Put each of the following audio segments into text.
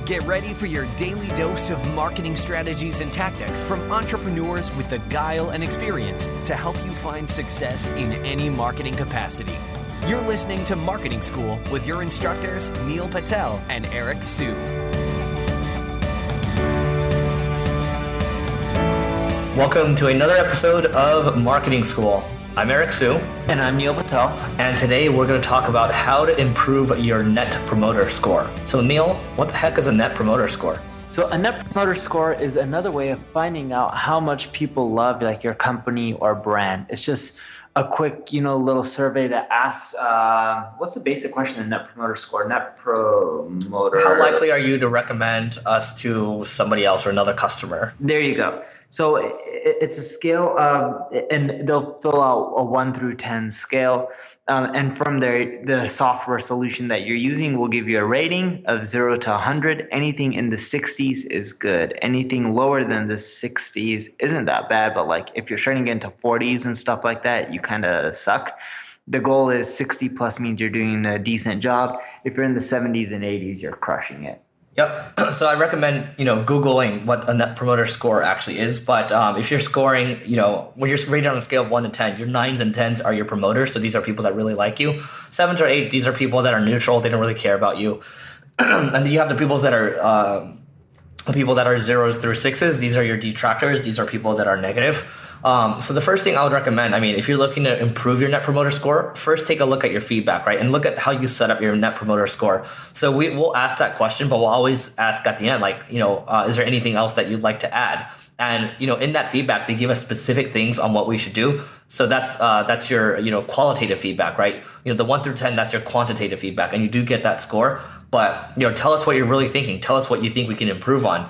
Get ready for your daily dose of marketing strategies and tactics from entrepreneurs with the guile and experience to help you find success in any marketing capacity. You're listening to Marketing School with your instructors, Neil Patel and Eric Su. Welcome to another episode of Marketing School. I'm Eric Su. And I'm Neil Patel. And today we're going to talk about how to improve your Net Promoter Score. So Neil, what the heck is a Net Promoter Score? So a Net Promoter Score is another way of finding out how much people love your company or brand. It's just a quick, little survey that asks, what's the basic question in Net Promoter Score? Net Promoter. How likely are you to recommend us to somebody else or another customer? There you go. So it's a scale of, and they'll fill out a 1 through 10 scale. And from there, the software solution that you're using will give you a rating of 0 to 100. Anything in the 60s is good. Anything lower than the 60s isn't that bad. But if you're starting to get into 40s and stuff like that, you kind of suck. The goal is 60 plus means you're doing a decent job. If you're in the 70s and 80s, you're crushing it. Yep. So I recommend, Googling what a Net Promoter Score actually is. But if you're scoring, when you're rated on a scale of 1 to 10, your 9s and 10s are your promoters. So these are people that really like you. 7s or 8, these are people that are neutral. They don't really care about you. And then you have the people that are 0s through 6s. These are your detractors. These are people that are negative. So the first thing I would recommend, if you're looking to improve your Net Promoter Score, first take a look at your feedback, right? And look at how you set up your Net Promoter Score. So we'll ask that question, but we'll always ask at the end, is there anything else that you'd like to add? And, in that feedback, they give us specific things on what we should do. So that's your, qualitative feedback, right? The 1 through 10, that's your quantitative feedback. And you do get that score, but, tell us what you're really thinking. Tell us what you think we can improve on.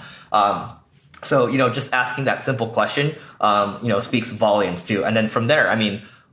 So, just asking that simple question, speaks volumes too. And then from there,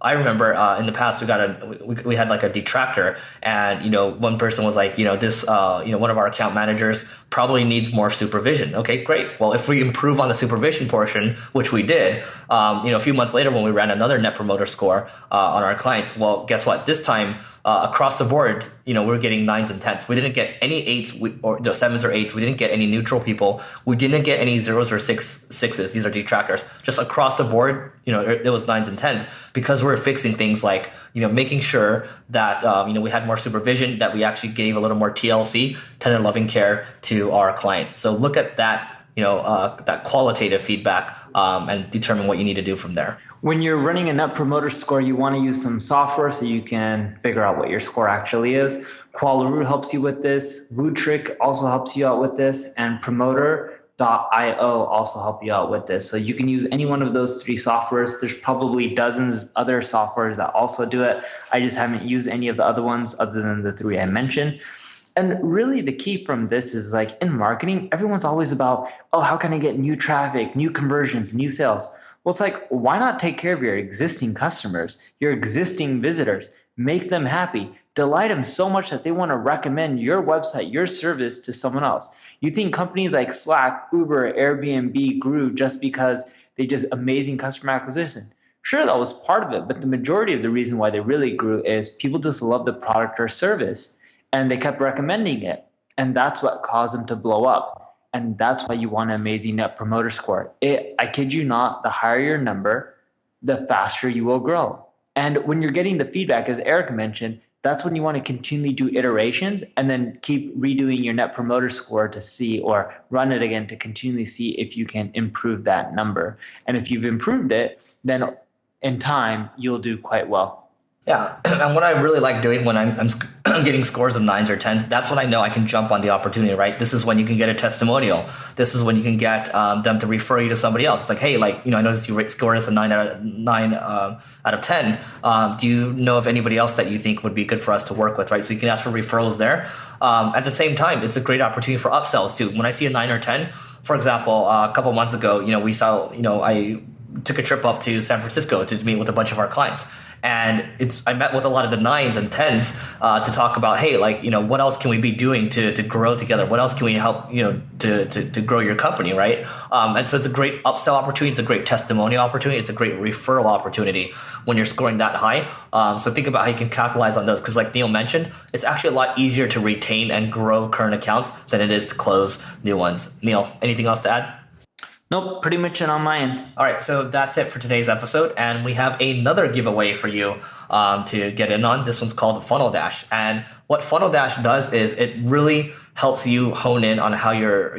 I remember in the past we had a detractor, and one person was like, this one of our account managers probably needs more supervision. Okay, great. Well, if we improve on the supervision portion, which we did, a few months later when we ran another Net Promoter Score on our clients, well, guess what? This time across the board, we're getting 9s and 10s. We didn't get any 8s or 7s or 8s. We didn't get any neutral people. We didn't get any 0s or 6s. These are detractors. Just across the board, it was 9s and 10s because we're fixing things like, making sure that, we had more supervision, that we actually gave a little more TLC, tender loving care to our clients. So look at that, that qualitative feedback and determine what you need to do from there. When you're running a Net Promoter Score, you want to use some software so you can figure out what your score actually is. Qualaroo helps you with this. Wootrick also helps you out with this. And Promoter.io also help you out with this. So you can use any one of those 3 softwares. There's probably dozens other softwares that also do it. I just haven't used any of the other ones other than the 3 I mentioned. And really the key from this is in marketing, everyone's always about, how can I get new traffic, new conversions, new sales? Well, it's why not take care of your existing customers, your existing visitors, make them happy, delight them so much that they want to recommend your website, your service to someone else. You think companies like Slack, Uber, Airbnb grew just because they just amazing customer acquisition? Sure, that was part of it, but the majority of the reason why they really grew is people just love the product or service and they kept recommending it. And that's what caused them to blow up. And that's why you want an amazing Net Promoter Score. I kid you not, the higher your number, the faster you will grow. And when you're getting the feedback, as Eric mentioned, that's when you want to continually do iterations and then keep redoing your Net Promoter Score to see, or run it again to continually see if you can improve that number. And if you've improved it, then in time, you'll do quite well. Yeah, and what I really like doing when I'm getting scores of 9s or 10s, that's when I know I can jump on the opportunity, right? This is when you can get a testimonial. This is when you can get them to refer you to somebody else. It's like, hey, I noticed you scored us a 9 out of 10. Do you know of anybody else that you think would be good for us to work with, right? So you can ask for referrals there. At the same time, it's a great opportunity for upsells too. When I see a 9 or 10, for example, a couple months ago, we saw, I took a trip up to San Francisco to meet with a bunch of our clients. And I met with a lot of the 9s and 10s to talk about, hey, like, what else can we be doing to grow together? What else can we help, to grow your company, right? And so it's a great upsell opportunity. It's a great testimonial opportunity. It's a great referral opportunity when you're scoring that high. So think about how you can capitalize on those. Because like Neil mentioned, it's actually a lot easier to retain and grow current accounts than it is to close new ones. Neil, anything else to add? Nope, pretty much it on my end. All right, so that's it for today's episode, and we have another giveaway for you to get in on. This one's called Funnel Dash, and what Funnel Dash does is it really helps you hone in on how your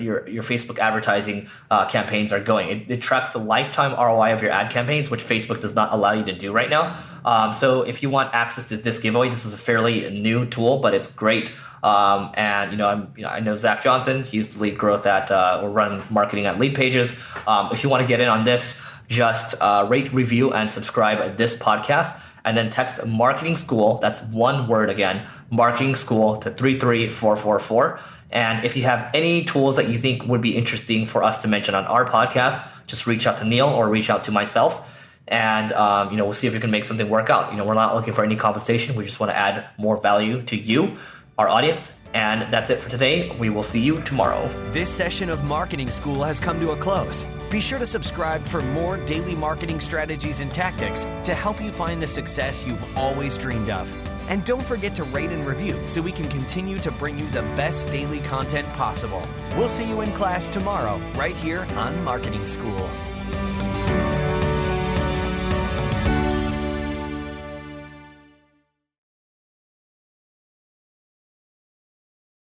Facebook advertising campaigns are going. It tracks the lifetime ROI of your ad campaigns, which Facebook does not allow you to do right now. So if you want access to this giveaway, this is a fairly new tool, but it's great. I know Zach Johnson. He used to lead growth at or run marketing at Lead Pages. If you want to get in on this, just rate, review, and subscribe at this podcast, and then text Marketing School. That's one word again, Marketing School to 33444. And if you have any tools that you think would be interesting for us to mention on our podcast, just reach out to Neil or reach out to myself. And, we'll see if we can make something work out. We're not looking for any compensation. We just want to add more value to you, our audience. And that's it for today. We will see you tomorrow. This session of Marketing School has come to a close. Be sure to subscribe for more daily marketing strategies and tactics to help you find the success you've always dreamed of. And don't forget to rate and review so we can continue to bring you the best daily content possible. We'll see you in class tomorrow, right here on Marketing School.